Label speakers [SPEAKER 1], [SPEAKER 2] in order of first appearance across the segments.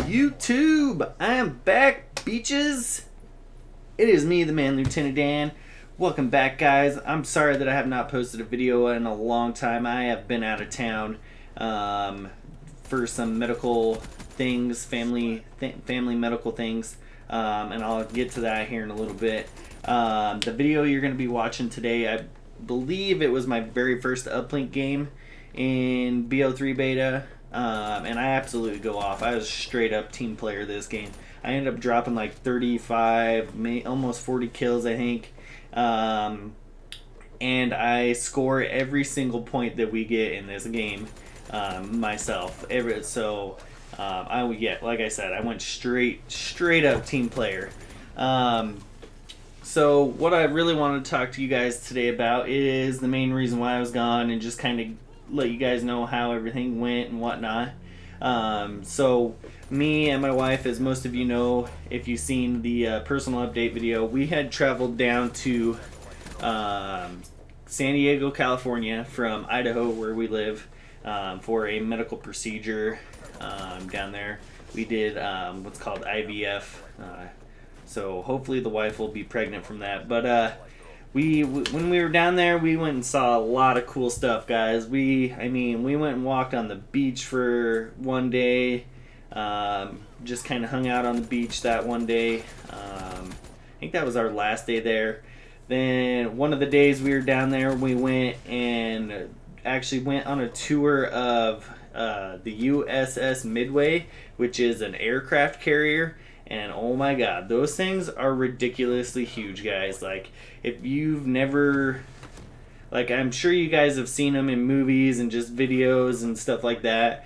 [SPEAKER 1] YouTube, I am back, beaches. It is me, the man, Lieutenant Dan. Welcome back, guys. I'm sorry that I have not posted a video in a long time. I have been out of town for some medical things, family medical things, and I'll get to that here in a little bit. The video you're going to be watching today, I believe it was my very first uplink game in BO3 beta. And I absolutely go off. I was straight up team player this game. I ended up dropping like 35, almost 40 kills, I think. And I score every single point that we get in this game myself. Like I said, I went straight up team player. So what I really want to talk to you guys today about is the main reason why I was gone, and just kind of let you guys know how everything went and whatnot. So me and my wife, as most of you know, if you've seen the personal update video, we had traveled down to San Diego, California from Idaho, where we live, for a medical procedure down there. We did what's called IVF, so hopefully the wife will be pregnant from that. But when we were down there, we went and saw a lot of cool stuff, guys. We went and walked on the beach for one day. Just kind of hung out on the beach that one day. I think that was our last day there. Then one of the days we were down there, we went and actually went on a tour of the USS Midway, which is an aircraft carrier. And oh my god, those things are ridiculously huge, guys. Like, if you've never, like, I'm sure you guys have seen them in movies and just videos and stuff like that,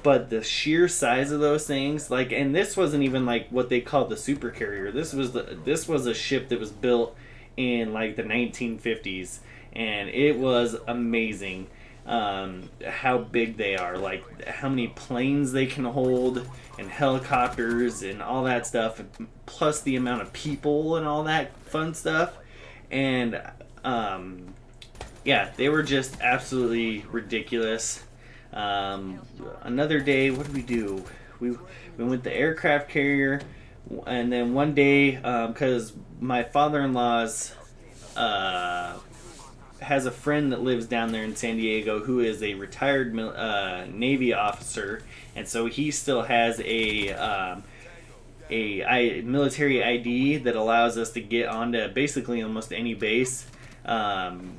[SPEAKER 1] but the sheer size of those things, like, and this wasn't even like what they called the super carrier. This was a ship that was built in like the 1950s, and it was amazing. How big they are, like how many planes they can hold, and helicopters and all that stuff, plus the amount of people and all that fun stuff. And yeah, they were just absolutely ridiculous. Another day, what did we do? We went the aircraft carrier, and then one day, because my father-in-law's has a friend that lives down there in San Diego who is a retired Navy officer, and so he still has a military ID that allows us to get onto basically almost any base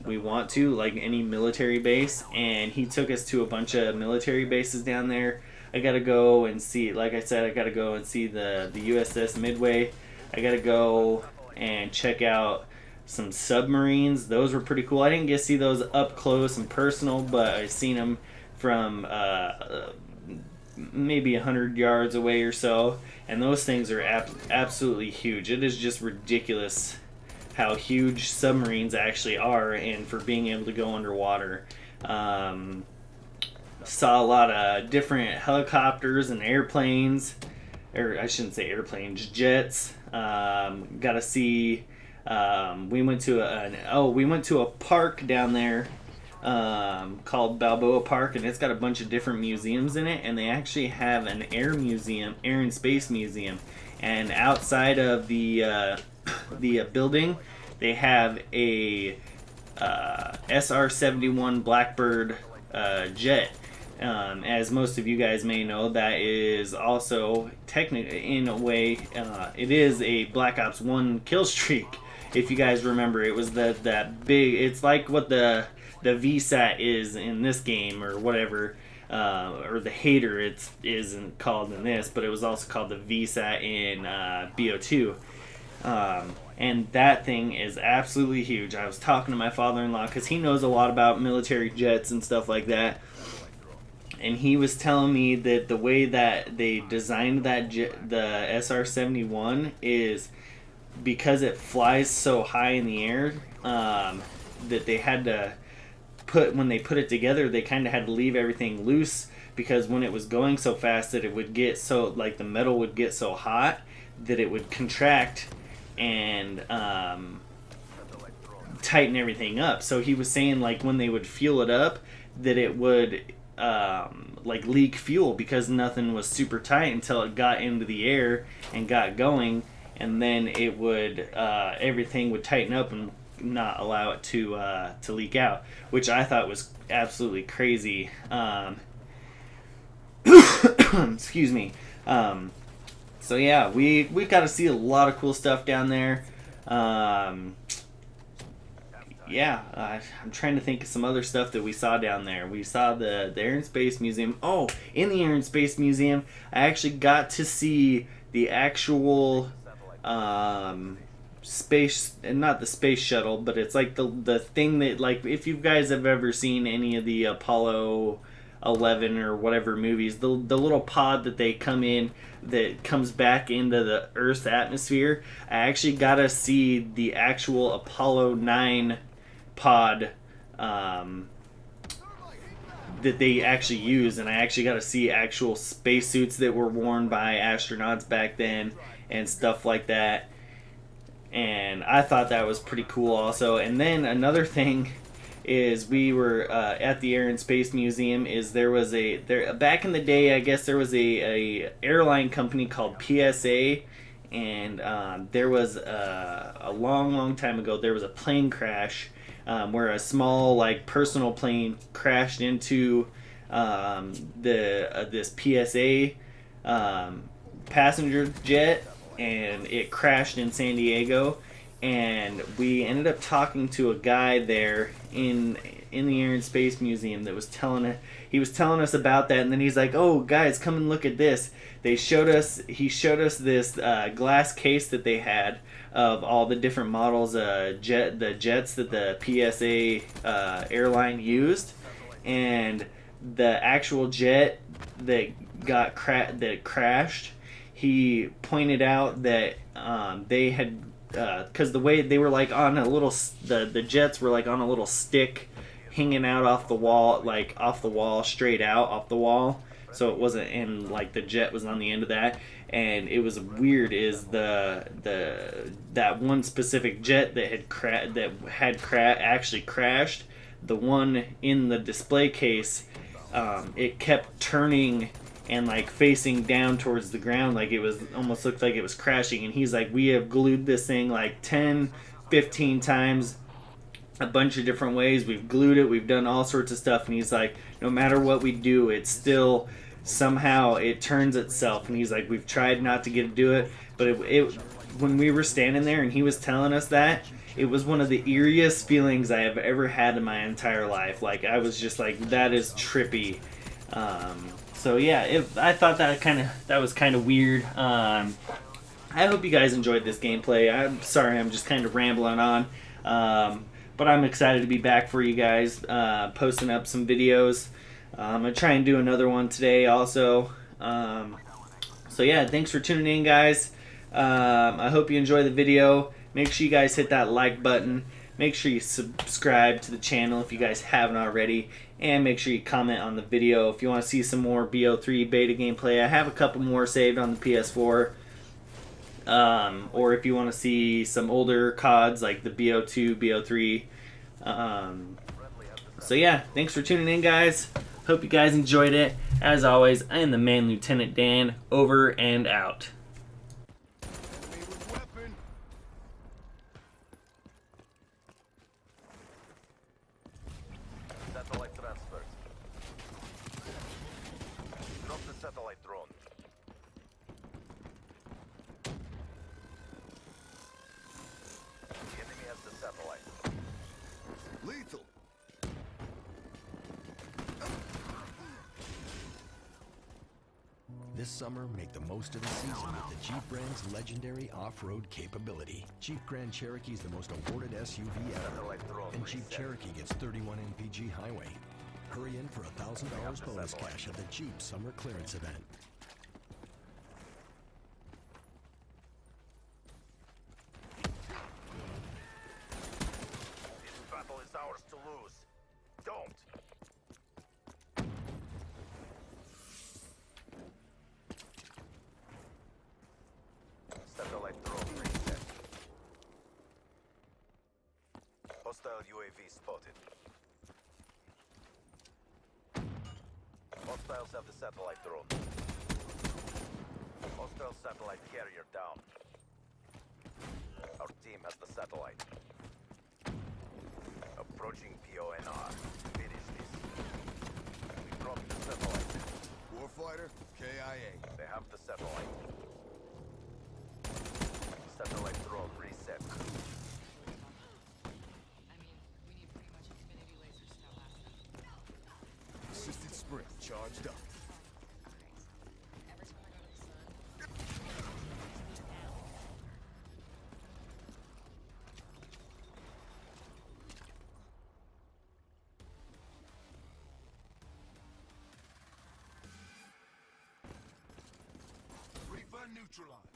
[SPEAKER 1] we want to, like any military base. And he took us to a bunch of military bases down there. I gotta go and see, like I said, I gotta go and see the USS Midway. I gotta go and check out some submarines. Those were pretty cool. I didn't get to see those up close and personal, but I seen them from maybe 100 yards away or so, and those things are absolutely huge. It is just ridiculous how huge submarines actually are, and for being able to go underwater. Saw a lot of different helicopters and airplanes, or I shouldn't say airplanes, jets. Got to see. We went to a park down there called Balboa Park, and it's got a bunch of different museums in it, and they actually have an air and space museum. And outside of the building, they have a SR-71 Blackbird jet. As most of you guys may know, that is also technically, in a way, it is a Black Ops 1 kill streak. If you guys remember, it was that big. It's like what the VSAT is in this game, or whatever, or the Hater isn't called in this, but it was also called the VSAT in BO2. And that thing is absolutely huge. I was talking to my father-in-law because he knows a lot about military jets and stuff like that, and he was telling me that the way that they designed that jet, the SR-71, is because it flies so high in the air, that they had to when they put it together, they kind of had to leave everything loose, because when it was going so fast that it would get so, like, the metal would get so hot that it would contract and tighten everything up. So he was saying, like, when they would fuel it up, that it would like leak fuel because nothing was super tight until it got into the air and got going, and then it would everything would tighten up and not allow it to leak out, which I thought was absolutely crazy. Excuse me. So yeah, we got to see a lot of cool stuff down there. Yeah, I'm trying to think of some other stuff that we saw down there. We saw the Air and Space Museum. Oh, in the Air and Space Museum, I actually got to see the actual space, and not the space shuttle, but it's like the thing that, like, if you guys have ever seen any of the Apollo 11 or whatever movies, the little pod that they come in that comes back into the Earth's atmosphere. I actually got to see the actual Apollo 9 pod that they actually use, and I actually got to see actual spacesuits that were worn by astronauts back then and stuff like that. And I thought that was pretty cool also. And then another thing is we were at the Air and Space Museum. Is there was there back in the day, I guess there was a airline company called PSA, and there was a long time ago there was a plane crash where a small like personal plane crashed into this PSA passenger jet, and it crashed in San Diego. And we ended up talking to a guy there in the Air and Space Museum that was telling us about that. And then he's like, "Oh, guys, come and look at this." He showed us this glass case that they had of all the different models, the jets that the PSA airline used, and the actual jet that that crashed. He pointed out that they had, because the way they were like on a little, the jets were like on a little stick hanging out off the wall, straight out off the wall, so it wasn't, and like the jet was on the end of that. And it was weird is that one specific jet that had actually crashed, the one in the display case, it kept turning and like facing down towards the ground, like it was almost looked like it was crashing. And he's like, "We have glued this thing like 10-15 times, a bunch of different ways. We've glued it, we've done all sorts of stuff." And he's like, "No matter what we do, it's still somehow it turns itself." And he's like, "We've tried not to get it to do it, but it when we were standing there and he was telling us that, it was one of the eeriest feelings I have ever had in my entire life. Like, I was just like, that is trippy." So yeah, I thought that was kind of weird. I hope you guys enjoyed this gameplay. I'm sorry, I'm just kind of rambling on, but I'm excited to be back for you guys, posting up some videos. I'm gonna try and do another one today also. So yeah, thanks for tuning in, guys. I hope you enjoy the video. Make sure you guys hit that like button. Make sure you subscribe to the channel if you guys haven't already. And make sure you comment on the video if you want to see some more BO3 beta gameplay. I have a couple more saved on the PS4. Or if you want to see some older CODs like the BO2, BO3. So yeah, thanks for tuning in, guys. Hope you guys enjoyed it. As always, I am the Man Lieutenant Dan, over and out.
[SPEAKER 2] Satellite transferred. Drop the satellite drone. The enemy has the satellite.
[SPEAKER 3] Lethal. This summer, make the most of the season with the Jeep brand's legendary off-road capability. Jeep Grand Cherokee is the most awarded SUV ever, and Jeep Cherokee gets 31 mpg highway. Hurry in for $1,000 bonus cash at the Jeep Summer Clearance Event.
[SPEAKER 2] This battle is ours to lose. Don't! Satellite drone reset. Hostile UAV spotted. Hostiles have the satellite drone. Hostile satellite carrier down. Our team has the satellite. Approaching PONR. Finish this. We dropped the satellite.
[SPEAKER 4] Warfighter, KIA.
[SPEAKER 2] They have the satellite. Satellite drone reset.
[SPEAKER 5] I mean, we need pretty much infinity lasers to outlast them.
[SPEAKER 4] Assisted sprint charged up.
[SPEAKER 5] Alright, so every time I go to the sun,
[SPEAKER 4] Reaper neutralized.